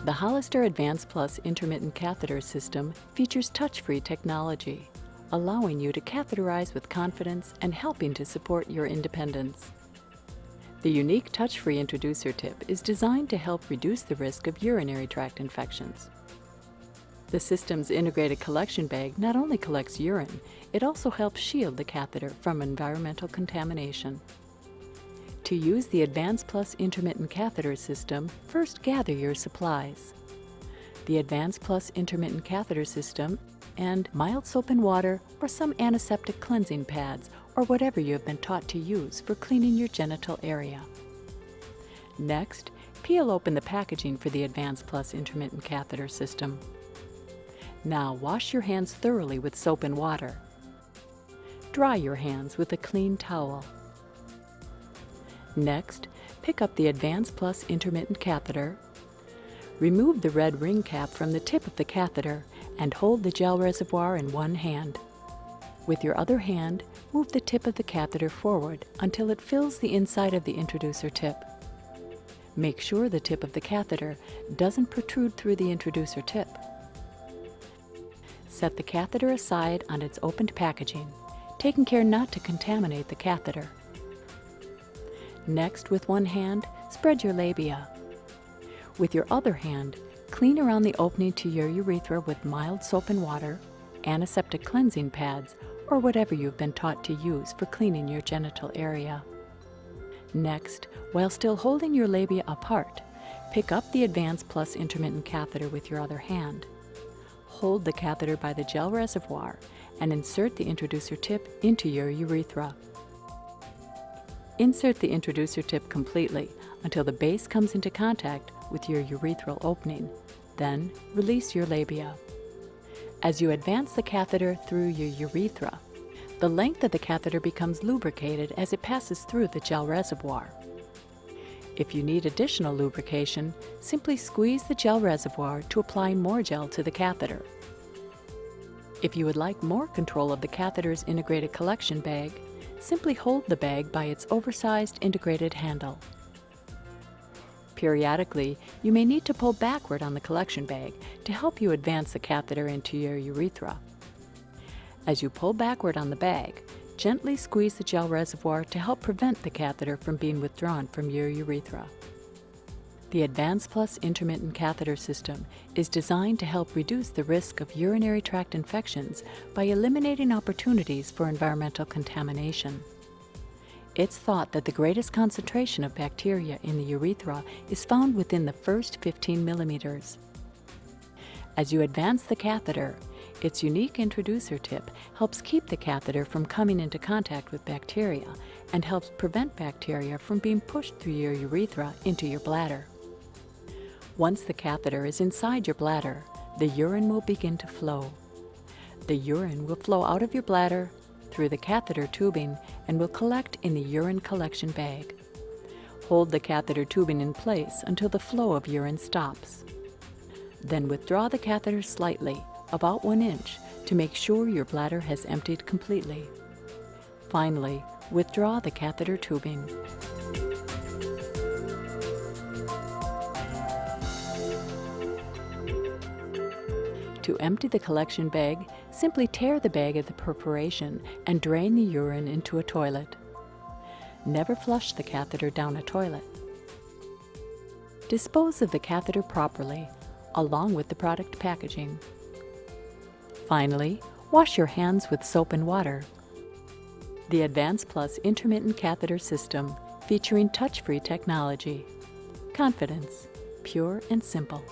The Hollister Advanced Plus Intermittent Catheter System features touch-free technology, allowing you to catheterize with confidence and helping to support your independence. The unique touch-free introducer tip is designed to help reduce the risk of urinary tract infections. The system's integrated collection bag not only collects urine, it also helps shield the catheter from environmental contamination. To use the Advanced Plus Intermittent Catheter System, first gather your supplies. The Advanced Plus Intermittent Catheter System and mild soap and water or some antiseptic cleansing pads or whatever you have been taught to use for cleaning your genital area. Next, peel open the packaging for the Advanced Plus Intermittent Catheter System. Now wash your hands thoroughly with soap and water. Dry your hands with a clean towel. Next, pick up the Advanced Plus Intermittent Catheter. Remove the red ring cap from the tip of the catheter and hold the gel reservoir in one hand. With your other hand, move the tip of the catheter forward until it fills the inside of the introducer tip. Make sure the tip of the catheter doesn't protrude through the introducer tip. Set the catheter aside on its opened packaging, taking care not to contaminate the catheter. Next, with one hand, spread your labia. With your other hand, clean around the opening to your urethra with mild soap and water, antiseptic cleansing pads, or whatever you've been taught to use for cleaning your genital area. Next, while still holding your labia apart, pick up the Advanced Plus Intermittent Catheter with your other hand. Hold the catheter by the gel reservoir and insert the introducer tip into your urethra. Insert the introducer tip completely until the base comes into contact with your urethral opening. Then, release your labia. As you advance the catheter through your urethra, the length of the catheter becomes lubricated as it passes through the gel reservoir. If you need additional lubrication, simply squeeze the gel reservoir to apply more gel to the catheter. If you would like more control of the catheter's integrated collection bag, simply hold the bag by its oversized integrated handle. Periodically, you may need to pull backward on the collection bag to help you advance the catheter into your urethra. As you pull backward on the bag, gently squeeze the gel reservoir to help prevent the catheter from being withdrawn from your urethra. The Advanced Plus Intermittent Catheter System is designed to help reduce the risk of urinary tract infections by eliminating opportunities for environmental contamination. It's thought that the greatest concentration of bacteria in the urethra is found within the first 15 millimeters. As you advance the catheter, its unique introducer tip helps keep the catheter from coming into contact with bacteria and helps prevent bacteria from being pushed through your urethra into your bladder. Once the catheter is inside your bladder, the urine will begin to flow. The urine will flow out of your bladder, through the catheter tubing, and will collect in the urine collection bag. Hold the catheter tubing in place until the flow of urine stops. Then withdraw the catheter slightly, about 1 inch, to make sure your bladder has emptied completely. Finally, withdraw the catheter tubing. To empty the collection bag, simply tear the bag at the perforation and drain the urine into a toilet. Never flush the catheter down a toilet. Dispose of the catheter properly, along with the product packaging. Finally, wash your hands with soap and water. The Advanced Plus Intermittent Catheter System, featuring touch-free technology. Confidence, pure and simple.